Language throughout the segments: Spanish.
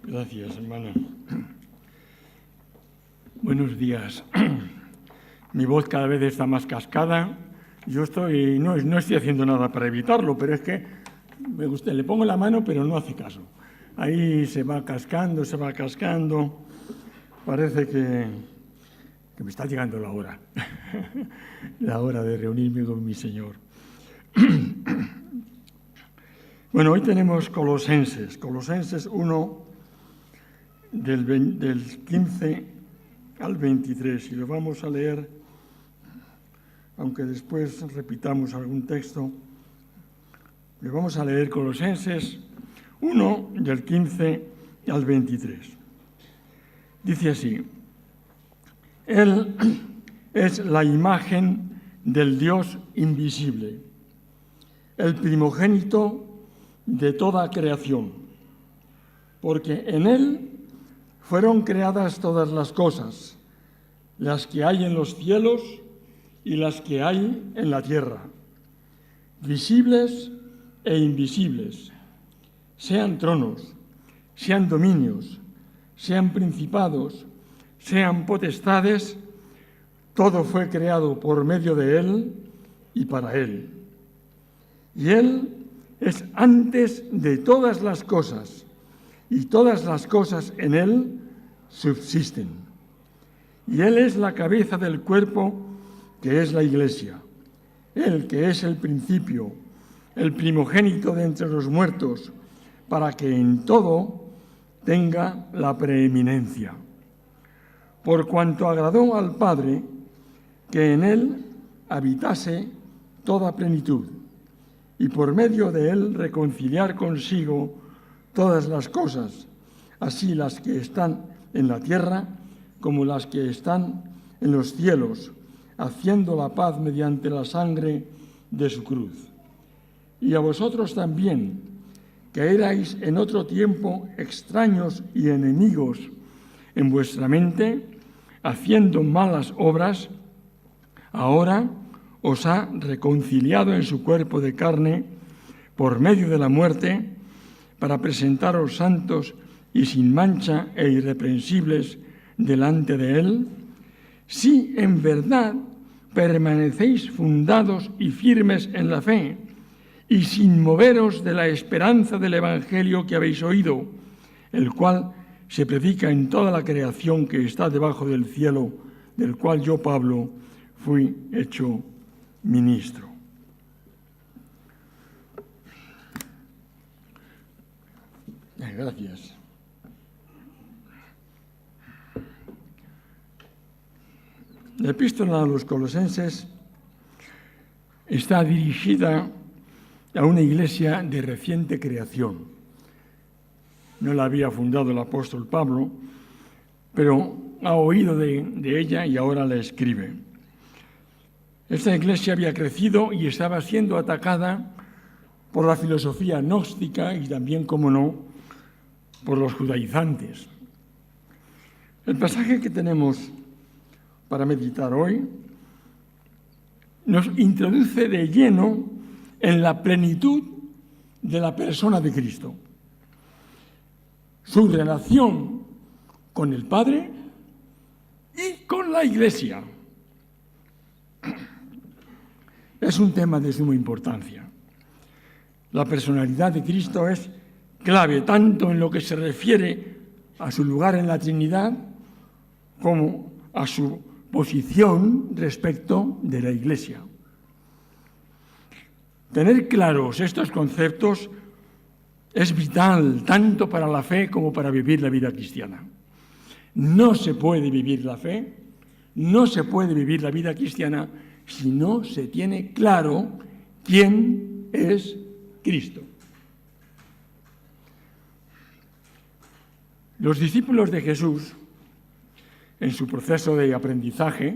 Gracias, hermano. Buenos días. Mi voz cada vez está más cascada. Yo no estoy haciendo nada para evitarlo, pero es que le pongo la mano, pero no hace caso. Ahí se va cascando. Parece que me está llegando la hora. La hora de reunirme con mi Señor. Bueno, hoy tenemos Colosenses 1, del 15 al 23, y lo vamos a leer, aunque después repitamos algún texto. Le vamos a leer Colosenses 1, del 15 al 23. Dice así: Él es la imagen del Dios invisible, el primogénito de toda creación, porque en Él fueron creadas todas las cosas, las que hay en los cielos y las que hay en la tierra, visibles e invisibles, sean tronos, sean dominios, sean principados, sean potestades, todo fue creado por medio de Él y para Él. Y Él es antes de todas las cosas, y todas las cosas en Él subsisten. Y Él es la cabeza del cuerpo, que es la Iglesia. Él que es el principio, el primogénito de entre los muertos, para que en todo tenga la preeminencia. Por cuanto agradó al Padre que en Él habitase toda plenitud, y por medio de Él reconciliar consigo todas las cosas, así las que están en la tierra como las que están en los cielos, haciendo la paz mediante la sangre de su cruz. Y a vosotros también, que erais en otro tiempo extraños y enemigos en vuestra mente, haciendo malas obras, ahora os ha reconciliado en su cuerpo de carne por medio de la muerte, para presentaros santos y sin mancha e irreprensibles delante de Él, si en verdad permanecéis fundados y firmes en la fe, y sin moveros de la esperanza del Evangelio que habéis oído, el cual se predica en toda la creación que está debajo del cielo, del cual yo, Pablo, fui hecho ministro. Gracias. La epístola a los Colosenses está dirigida a una iglesia de reciente creación. No la había fundado el apóstol Pablo, pero ha oído de ella y ahora la escribe. Esta iglesia había crecido y estaba siendo atacada por la filosofía gnóstica y también, como no, por los judaizantes. El pasaje que tenemos para meditar hoy nos introduce de lleno en la plenitud de la persona de Cristo, su relación con el Padre y con la Iglesia. Es un tema de suma importancia. La personalidad de Cristo es clave tanto en lo que se refiere a su lugar en la Trinidad como a su posición respecto de la Iglesia. Tener claros estos conceptos es vital tanto para la fe como para vivir la vida cristiana. No se puede vivir la fe, no se puede vivir la vida cristiana si no se tiene claro quién es Cristo. Los discípulos de Jesús, en su proceso de aprendizaje,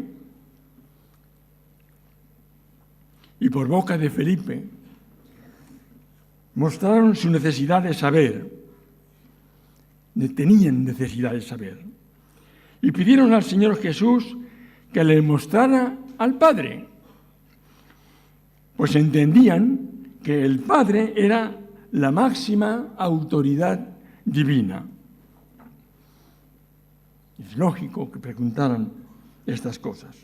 y por boca de Felipe, mostraron su necesidad de saber, tenían necesidad de saber, y pidieron al Señor Jesús que les mostrara al Padre, pues entendían que el Padre era la máxima autoridad divina. Es lógico que preguntaran estas cosas.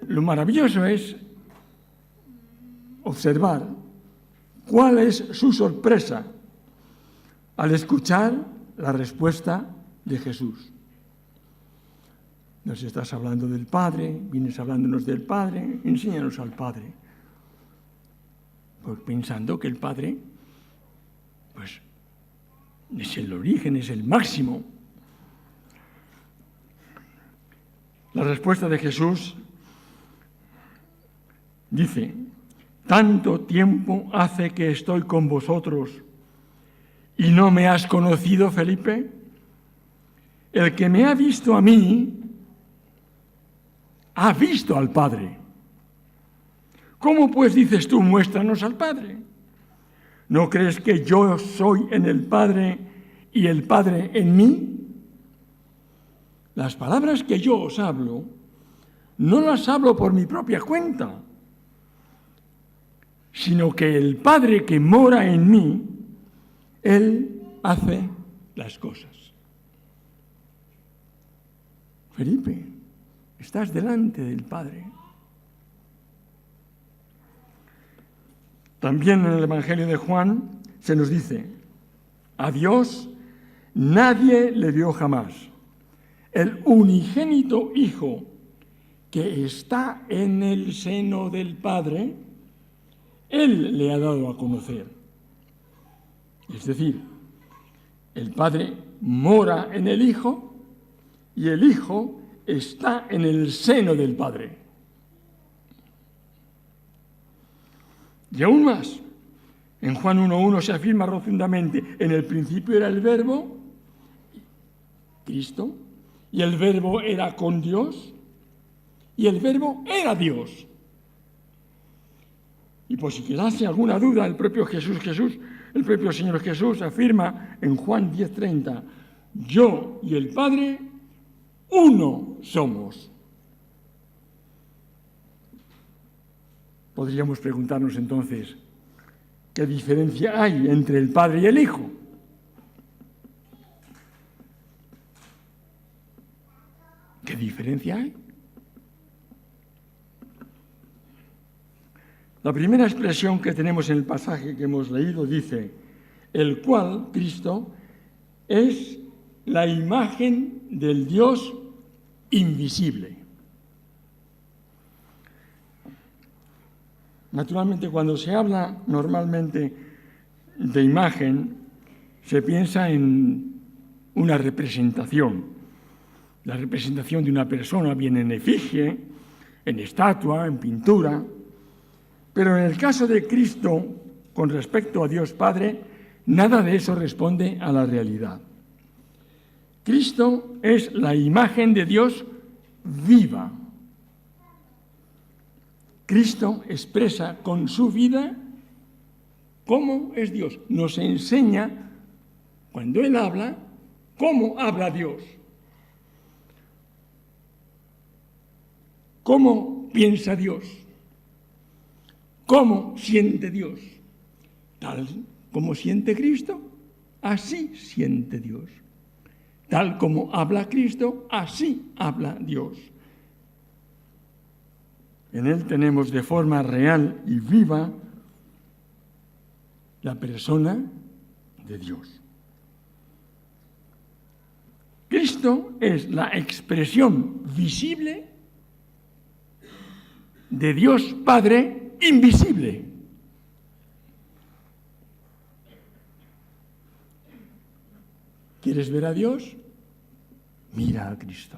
Lo maravilloso es observar cuál es su sorpresa al escuchar la respuesta de Jesús. Nos estás hablando del Padre, vienes hablándonos del Padre, enséñanos al Padre. Pues pensando que el Padre, pues, es el origen, es el máximo. La respuesta de Jesús dice: tanto tiempo hace que estoy con vosotros y no me has conocido, Felipe. El que me ha visto a mí, ha visto al Padre. ¿Cómo pues dices tú, muéstranos al Padre? ¿No crees que yo soy en el Padre y el Padre en mí? Las palabras que yo os hablo, no las hablo por mi propia cuenta, sino que el Padre que mora en mí, Él hace las cosas. Felipe, estás delante del Padre. También en el Evangelio de Juan se nos dice: a Dios nadie le vio jamás. El unigénito Hijo que está en el seno del Padre, Él le ha dado a conocer. Es decir, el Padre mora en el Hijo y el Hijo está en el seno del Padre. Y aún más, en Juan 1.1 se afirma rotundamente: en el principio era el Verbo, Cristo, y el Verbo era con Dios, y el Verbo era Dios. Y por si quedase alguna duda, el propio Señor Jesús afirma en Juan 10.30: yo y el Padre uno somos. Podríamos preguntarnos entonces, ¿qué diferencia hay entre el Padre y el Hijo? ¿Qué diferencia hay? La primera expresión que tenemos en el pasaje que hemos leído dice: el cual, Cristo, es la imagen del Dios invisible. Naturalmente, cuando se habla normalmente de imagen, se piensa en una representación. La representación de una persona, bien en efigie, en estatua, en pintura. Pero en el caso de Cristo, con respecto a Dios Padre, nada de eso responde a la realidad. Cristo es la imagen de Dios viva. Cristo expresa con su vida cómo es Dios. Nos enseña, cuando Él habla, cómo habla Dios. Cómo piensa Dios. Cómo siente Dios. Tal como siente Cristo, así siente Dios. Tal como habla Cristo, así habla Dios. En Él tenemos de forma real y viva la persona de Dios. Cristo es la expresión visible de Dios Padre invisible. ¿Quieres ver a Dios? Mira a Cristo.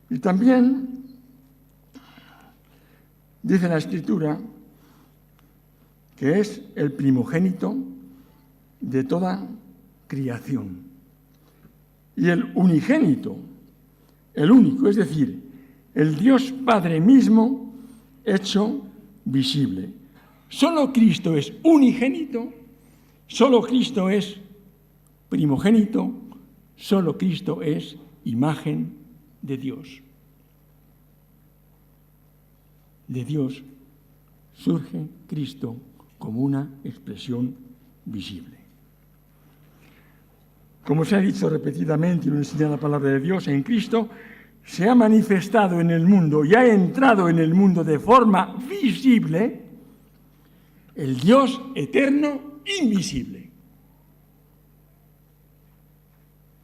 Y también dice la Escritura que es el primogénito de toda creación. Y el unigénito, el único, es decir, el Dios Padre mismo hecho visible. Solo Cristo es unigénito, solo Cristo es primogénito, solo Cristo es imagen de Dios. De Dios surge Cristo como una expresión visible. Como se ha dicho repetidamente y lo enseña la palabra de Dios, en Cristo se ha manifestado en el mundo y ha entrado en el mundo de forma visible el Dios eterno invisible.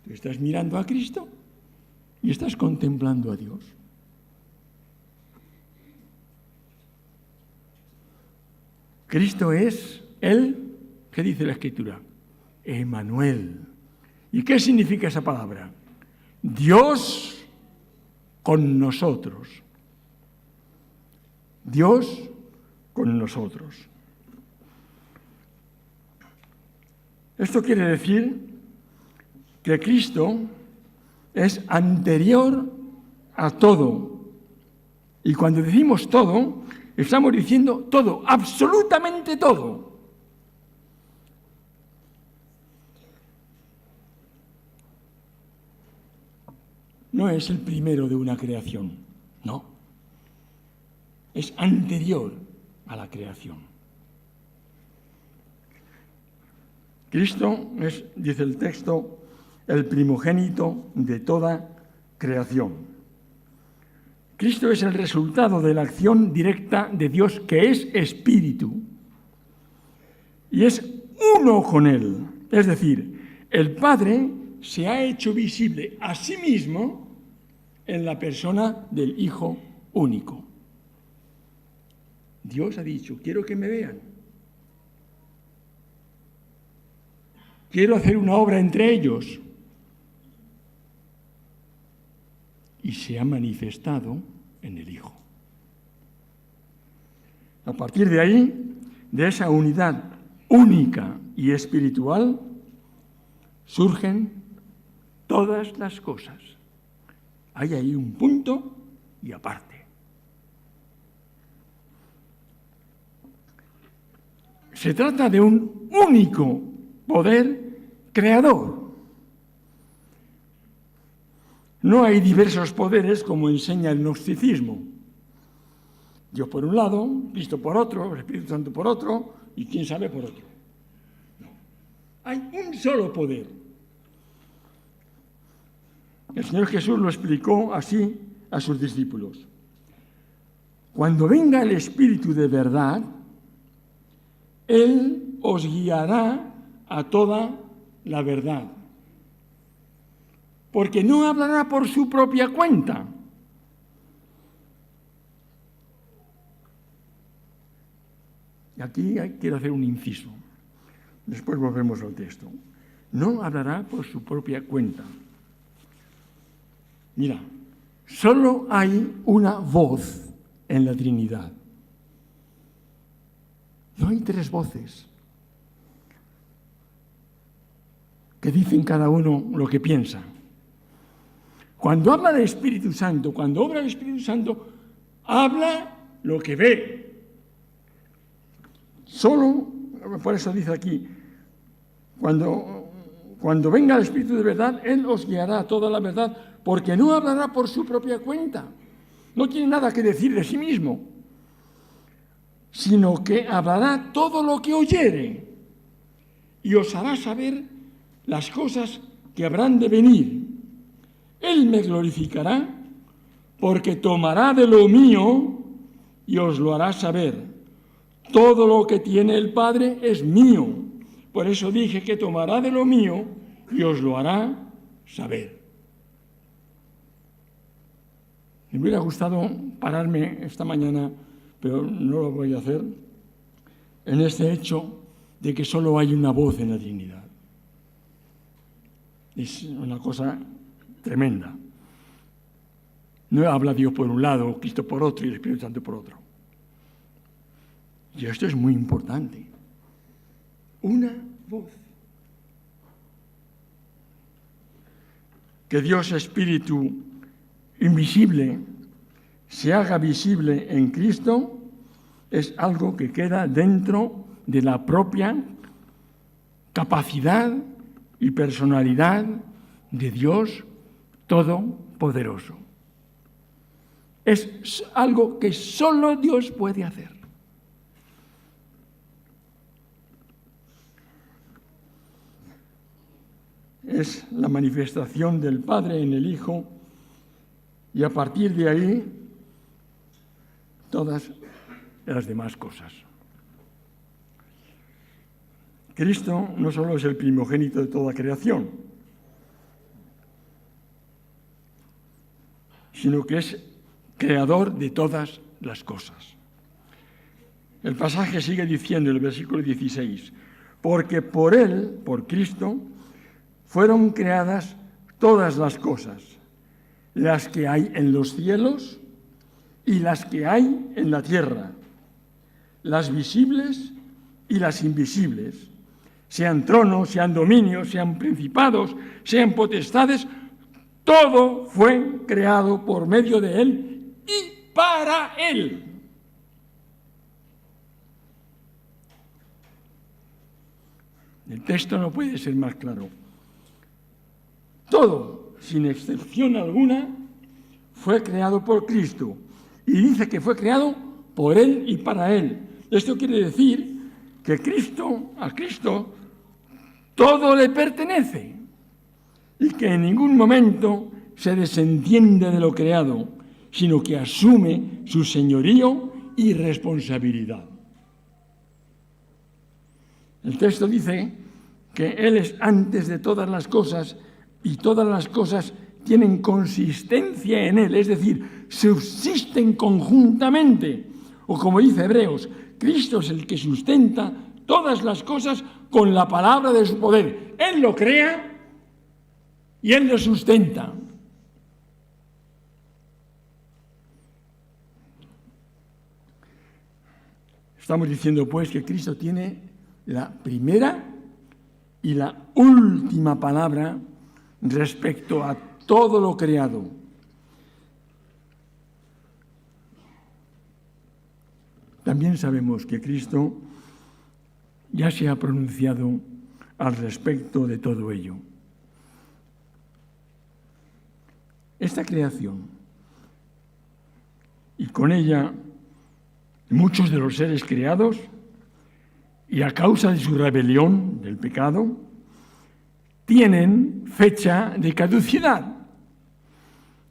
Tú estás mirando a Cristo y estás contemplando a Dios. Cristo es Él, ¿qué dice la Escritura? Emmanuel. ¿Y qué significa esa palabra? Dios con nosotros. Dios con nosotros. Esto quiere decir que Cristo es anterior a todo. Y cuando decimos todo, estamos diciendo todo, absolutamente todo. No es el primero de una creación, no. Es anterior a la creación. Cristo es, dice el texto, el primogénito de toda creación. Cristo es el resultado de la acción directa de Dios, que es espíritu, y es uno con Él. Es decir, el Padre se ha hecho visible a sí mismo en la persona del Hijo único. Dios ha dicho, quiero que me vean. Quiero hacer una obra entre ellos. Y se ha manifestado en el Hijo. A partir de ahí, de esa unidad única y espiritual, surgen todas las cosas. Hay ahí un punto y aparte. Se trata de un único poder creador. No hay diversos poderes como enseña el gnosticismo. Dios por un lado, Cristo por otro, el Espíritu Santo por otro y quién sabe por otro. No. Hay un solo poder. El Señor Jesús lo explicó así a sus discípulos. Cuando venga el Espíritu de verdad, Él os guiará a toda la verdad. Porque no hablará por su propia cuenta. Y aquí quiero hacer un inciso. Después volvemos al texto. No hablará por su propia cuenta. Mira, solo hay una voz en la Trinidad. No hay tres voces que dicen cada uno lo que piensa. Cuando habla del Espíritu Santo, cuando obra el Espíritu Santo, habla lo que ve. Solo, por eso dice aquí, cuando venga el Espíritu de verdad, Él os guiará a toda la verdad, porque no hablará por su propia cuenta. No tiene nada que decir de sí mismo, sino que hablará todo lo que oyere y os hará saber las cosas que habrán de venir. Él me glorificará porque tomará de lo mío y os lo hará saber. Todo lo que tiene el Padre es mío. Por eso dije que tomará de lo mío y os lo hará saber. Me hubiera gustado pararme esta mañana, pero no lo voy a hacer, en este hecho de que solo hay una voz en la Trinidad. Es una cosa tremenda. No habla Dios por un lado, Cristo por otro y el Espíritu Santo por otro. Y esto es muy importante. Una voz. Que Dios Espíritu invisible se haga visible en Cristo es algo que queda dentro de la propia capacidad y personalidad de Dios Todopoderoso. Es algo que solo Dios puede hacer. es la manifestación del Padre en el Hijo, y a partir de ahí todas las demás cosas. Cristo no solo es el primogénito de toda creación, sino que es creador de todas las cosas. El pasaje sigue diciendo en el versículo 16, porque por Él, por Cristo, fueron creadas todas las cosas, las que hay en los cielos y las que hay en la tierra, las visibles y las invisibles, sean tronos, sean dominios, sean principados, sean potestades, todo fue creado por medio de Él y para Él. El texto no puede ser más claro. Todo, sin excepción alguna, fue creado por Cristo. Y dice que fue creado por Él y para Él. Esto quiere decir que a Cristo, todo le pertenece y que en ningún momento se desentiende de lo creado, sino que asume su señorío y responsabilidad. El texto dice que Él es antes de todas las cosas y todas las cosas tienen consistencia en Él, es decir, subsisten conjuntamente. O como dice Hebreos, Cristo es el que sustenta todas las cosas con la palabra de su poder. Él lo crea y Él lo sustenta. Estamos diciendo, pues, que Cristo tiene la primera y la última palabra respecto a todo lo creado. También sabemos que Cristo ya se ha pronunciado al respecto de todo ello. Esta creación, y con ella muchos de los seres creados, y a causa de su rebelión, del pecado, tienen fecha de caducidad.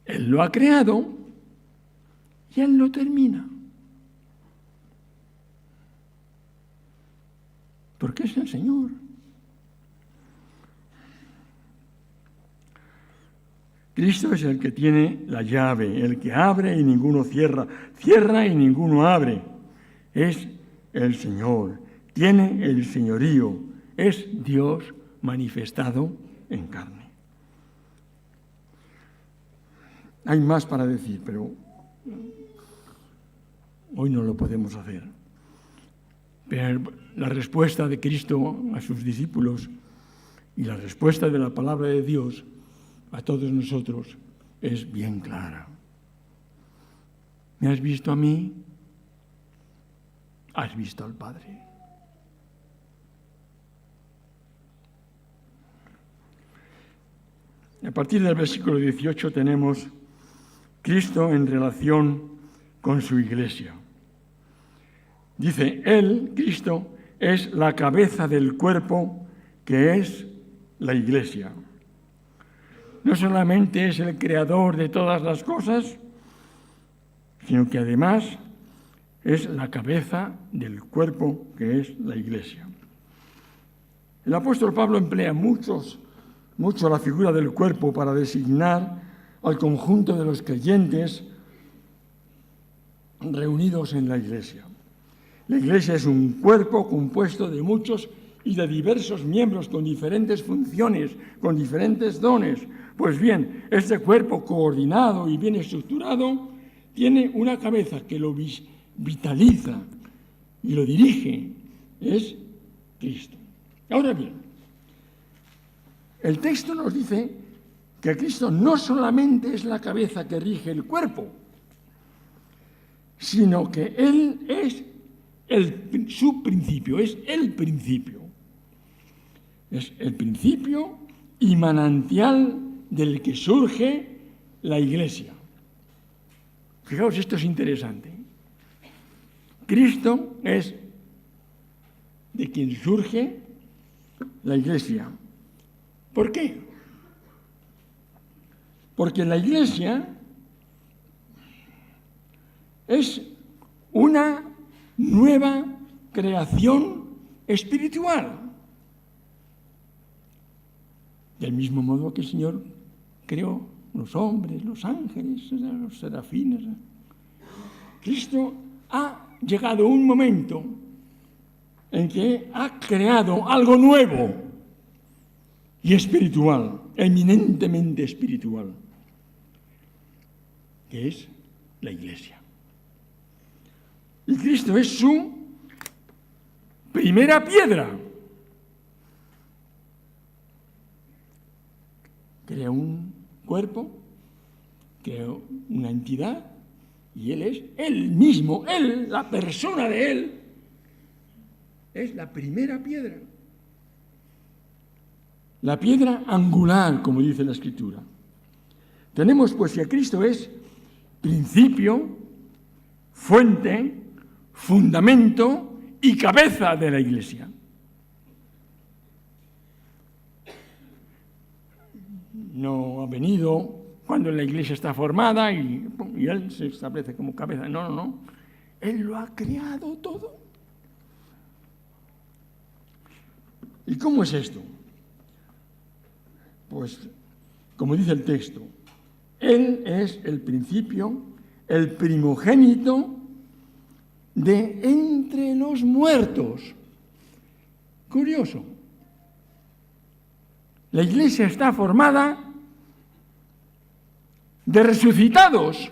Él lo ha creado y Él lo termina. Porque es el Señor. Cristo es el que tiene la llave, el que abre y ninguno cierra, cierra y ninguno abre. Es el Señor, tiene el señorío, es Dios manifestado en carne. Hay más para decir, pero hoy no lo podemos hacer. Pero la respuesta de Cristo a sus discípulos y la respuesta de la palabra de Dios a todos nosotros es bien clara. ¿Me has visto a mí? Has visto al Padre. A partir del versículo 18 tenemos Cristo en relación con su iglesia. Dice, Él, Cristo, es la cabeza del cuerpo que es la iglesia. No solamente es el creador de todas las cosas, sino que además es la cabeza del cuerpo que es la iglesia. El apóstol Pablo emplea mucho la figura del cuerpo para designar al conjunto de los creyentes reunidos en la iglesia. La iglesia es un cuerpo compuesto de muchos y de diversos miembros con diferentes funciones, con diferentes dones. Pues bien, este cuerpo coordinado y bien estructurado tiene una cabeza que lo vitaliza y lo dirige. Es Cristo. Ahora bien, el texto nos dice que Cristo no solamente es la cabeza que rige el cuerpo, sino que Él es su principio, es el principio. Es el principio y manantial del que surge la iglesia. Fijaos, esto es interesante. Cristo es de quien surge la iglesia. ¿Por qué? Porque la Iglesia es una nueva creación espiritual. Del mismo modo que el Señor creó los hombres, los ángeles, los serafines. Cristo ha llegado un momento en que ha creado algo nuevo y espiritual, eminentemente espiritual, que es la Iglesia. Y Cristo es su primera piedra. Crea un cuerpo, crea una entidad, y Él es Él mismo, Él, la persona de Él, es la primera piedra. La piedra angular, como dice la Escritura. Tenemos pues que Cristo es principio, fuente, fundamento y cabeza de la Iglesia. No ha venido cuando la Iglesia está formada y Él se establece como cabeza. No. Él lo ha creado todo. ¿Y cómo es esto? Pues, como dice el texto, Él es el principio, el primogénito de entre los muertos. Curioso. La Iglesia está formada de resucitados.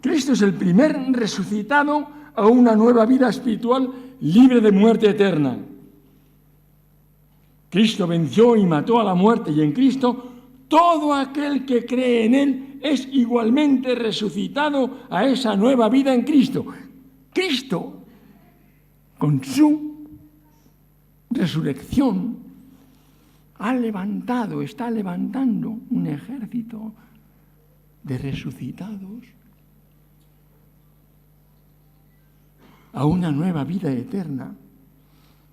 Cristo es el primer resucitado a una nueva vida espiritual libre de muerte eterna. Cristo venció y mató a la muerte, y en Cristo todo aquel que cree en Él es igualmente resucitado a esa nueva vida en Cristo. Cristo, con su resurrección, está levantando un ejército de resucitados a una nueva vida eterna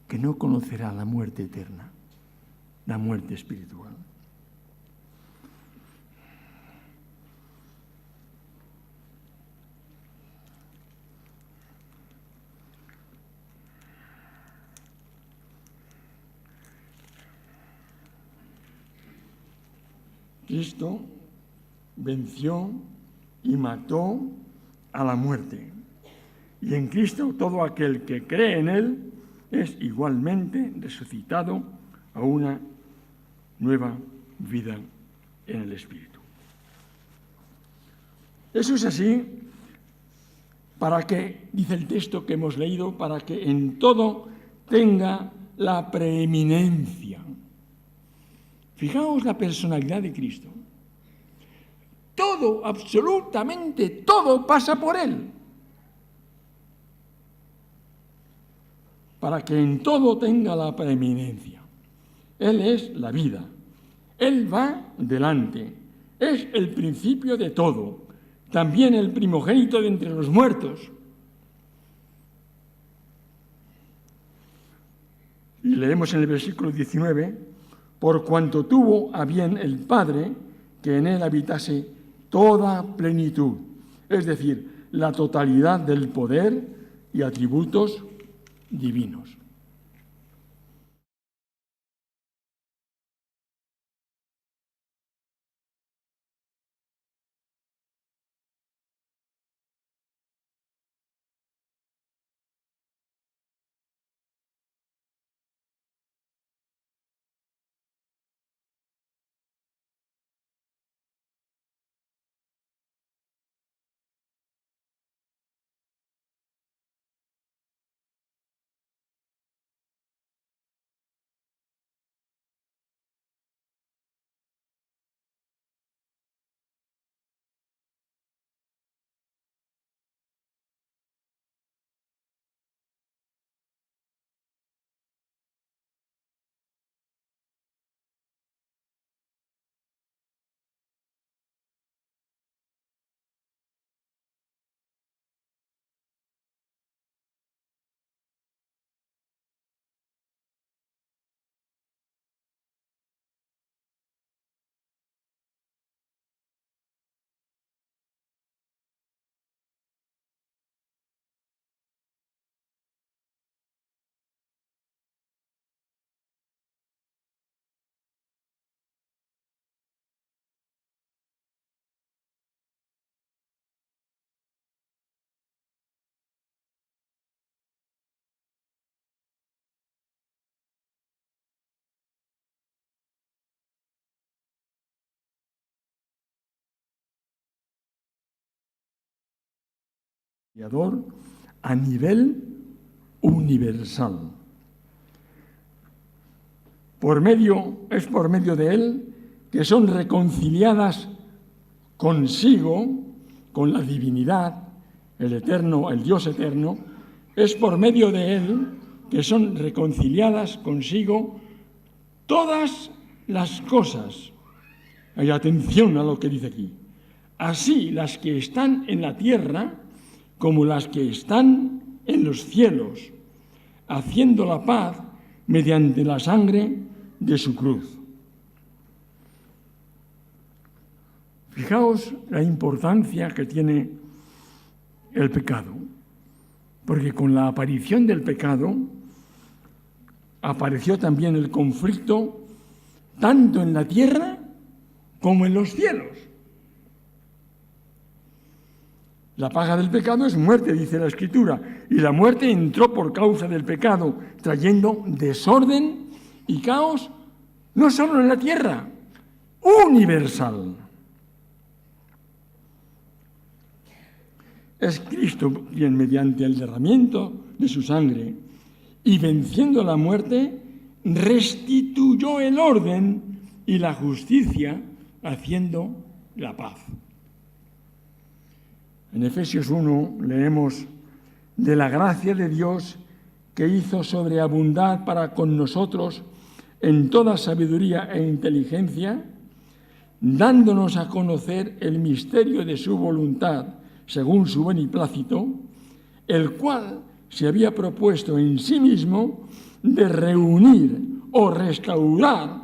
que no conocerá la muerte eterna, la muerte espiritual. Cristo venció y mató a la muerte. Y en Cristo todo aquel que cree en Él es igualmente resucitado a una nueva vida en el Espíritu. Eso es así para que, dice el texto que hemos leído, para que en todo tenga la preeminencia. Fijaos la personalidad de Cristo. Todo, absolutamente todo pasa por Él. Para que en todo tenga la preeminencia. Él es la vida. Él va delante. Es el principio de todo. También el primogénito de entre los muertos. Y leemos en el versículo 19, por cuanto tuvo a bien el Padre que en Él habitase toda plenitud, es decir, la totalidad del poder y atributos divinos. mediador a nivel universal. Es por medio de él que son reconciliadas consigo, con la divinidad, el eterno, el Dios eterno. Es por medio de él que son reconciliadas consigo todas las cosas. Hay atención a lo que dice aquí. Así las que están en la tierra como las que están en los cielos, haciendo la paz mediante la sangre de su cruz. Fijaos la importancia que tiene el pecado, porque con la aparición del pecado apareció también el conflicto tanto en la tierra como en los cielos. La paga del pecado es muerte, dice la Escritura, y la muerte entró por causa del pecado, trayendo desorden y caos, no solo en la tierra, universal. Es Cristo quien, mediante el derramamiento de su sangre y venciendo la muerte, restituyó el orden y la justicia, haciendo la paz. En Efesios 1 leemos de la gracia de Dios que hizo sobreabundar para con nosotros en toda sabiduría e inteligencia, dándonos a conocer el misterio de su voluntad, según su beneplácito, el cual se había propuesto en sí mismo de reunir o restaurar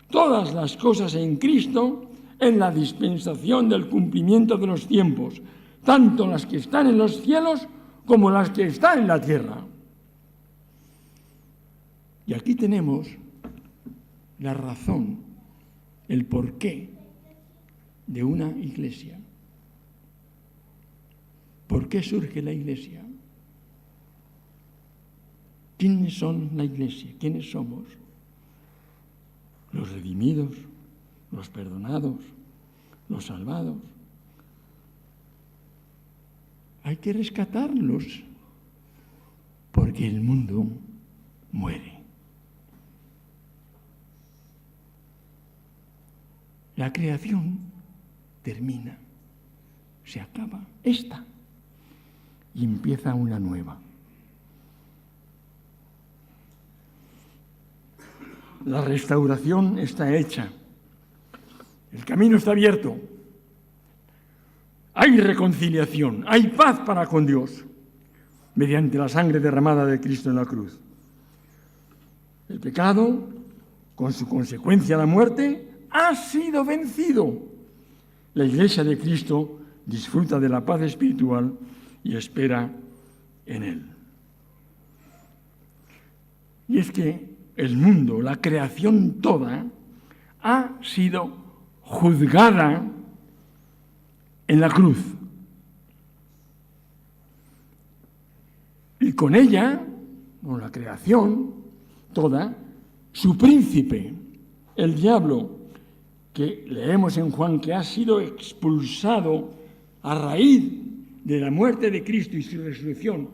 todas las cosas en Cristo en la dispensación del cumplimiento de los tiempos, tanto las que están en los cielos como las que están en la tierra. Y aquí tenemos la razón, el porqué de una iglesia. ¿Por qué surge la iglesia? ¿Quiénes son la iglesia? ¿Quiénes somos? Los redimidos, los perdonados, los salvados. Hay que rescatarlos porque el mundo muere. La creación termina, se acaba esta y empieza una nueva. La restauración está hecha, el camino está abierto, hay reconciliación, hay paz para con Dios mediante la sangre derramada de Cristo en la cruz. El pecado, con su consecuencia la muerte, ha sido vencido. La Iglesia de Cristo disfruta de la paz espiritual y espera en Él. Y es que el mundo, la creación toda, ha sido juzgada en la cruz. Y con ella, con la creación toda, su príncipe, el diablo, que leemos en Juan que ha sido expulsado a raíz de la muerte de Cristo y su resurrección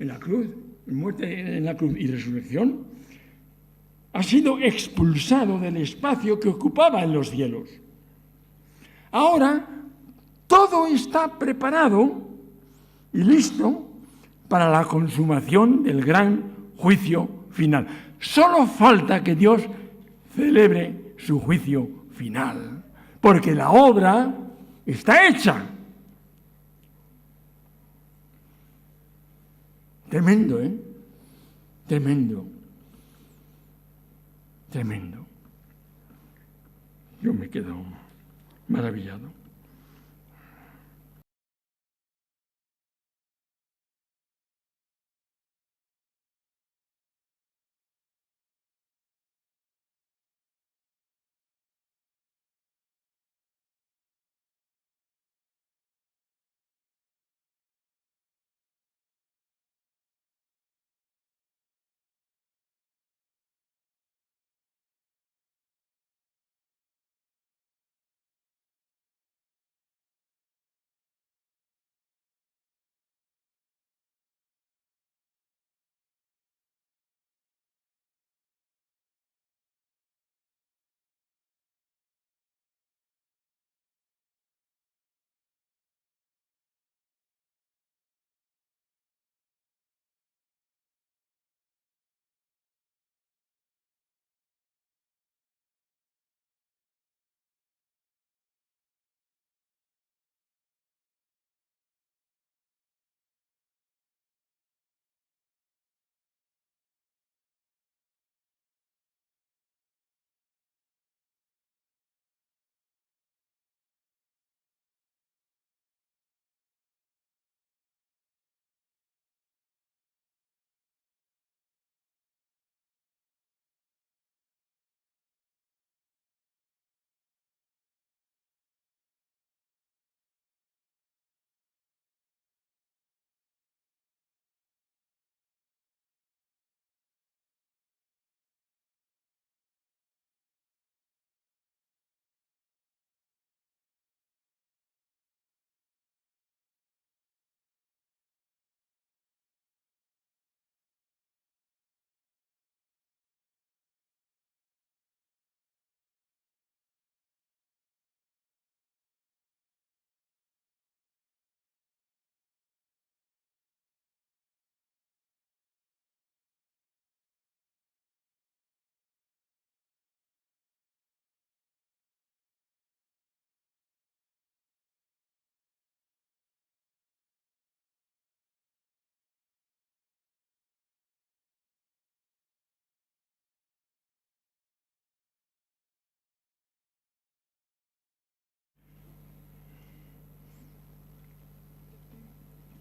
en la cruz, muerte en la cruz y resurrección, ha sido expulsado del espacio que ocupaba en los cielos. Ahora todo está preparado y listo para la consumación del gran juicio final. Solo falta que Dios celebre su juicio final, porque la obra está hecha. Tremendo, ¿eh? Tremendo. Tremendo. Yo me quedo maravillado.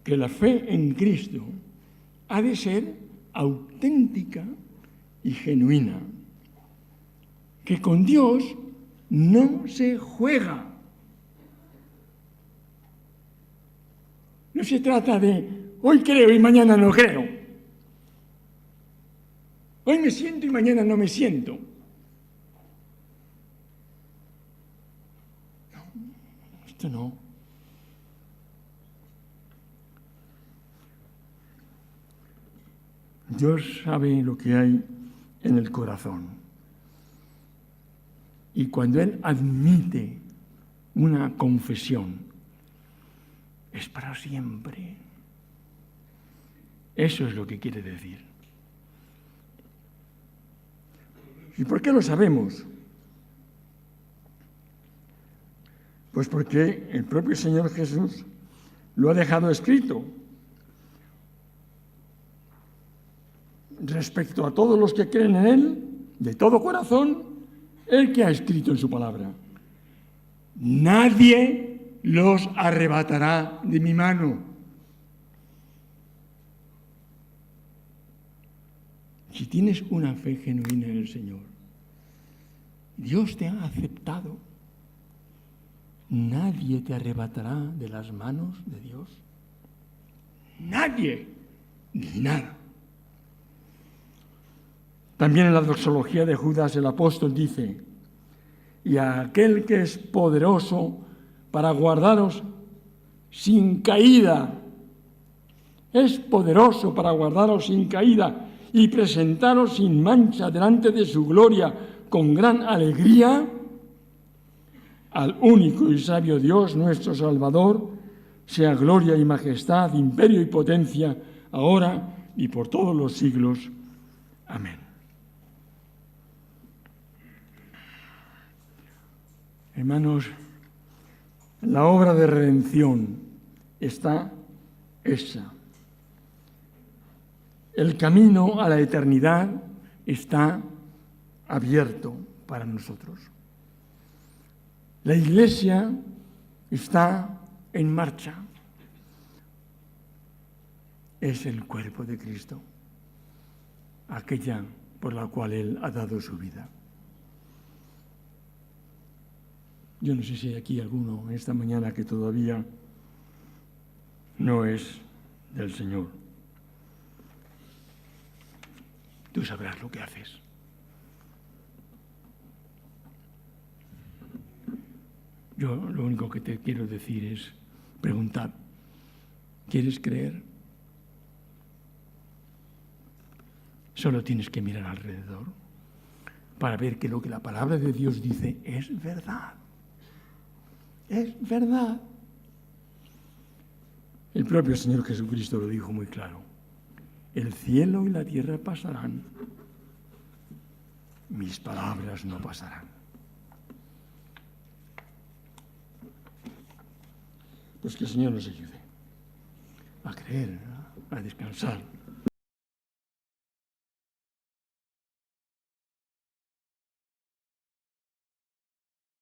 que la fe en Cristo ha de ser auténtica y genuina, que con Dios no se juega. No se trata de hoy creo y mañana no creo. Hoy me siento y mañana no me siento. No, esto no. Dios sabe lo que hay en el corazón. Y cuando Él admite una confesión, es para siempre. Eso es lo que quiere decir. ¿Y por qué lo sabemos? Pues porque el propio Señor Jesús lo ha dejado escrito. Respecto a todos los que creen en Él, de todo corazón, Él que ha escrito en su palabra: nadie los arrebatará de mi mano. Si tienes una fe genuina en el Señor, Dios te ha aceptado, nadie te arrebatará de las manos de Dios. Nadie, ni nada. También en la doxología de Judas el apóstol dice: y a aquel que es poderoso para guardaros sin caída, es poderoso para guardaros sin caída y presentaros sin mancha delante de su gloria con gran alegría, al único y sabio Dios, nuestro Salvador, sea gloria y majestad, imperio y potencia, ahora y por todos los siglos. Amén. Hermanos, la obra de redención está hecha. El camino a la eternidad está abierto para nosotros. La Iglesia está en marcha. Es el cuerpo de Cristo, aquella por la cual Él ha dado su vida. Yo no sé si hay aquí alguno en esta mañana que todavía no es del Señor. Tú sabrás lo que haces. Yo lo único que te quiero decir es preguntar: ¿quieres creer? Solo tienes que mirar alrededor para ver que lo que la palabra de Dios dice es verdad. Es verdad. El propio Señor Jesucristo lo dijo muy claro: el cielo y la tierra pasarán, mis palabras no pasarán. Pues que el Señor nos ayude a creer, a descansar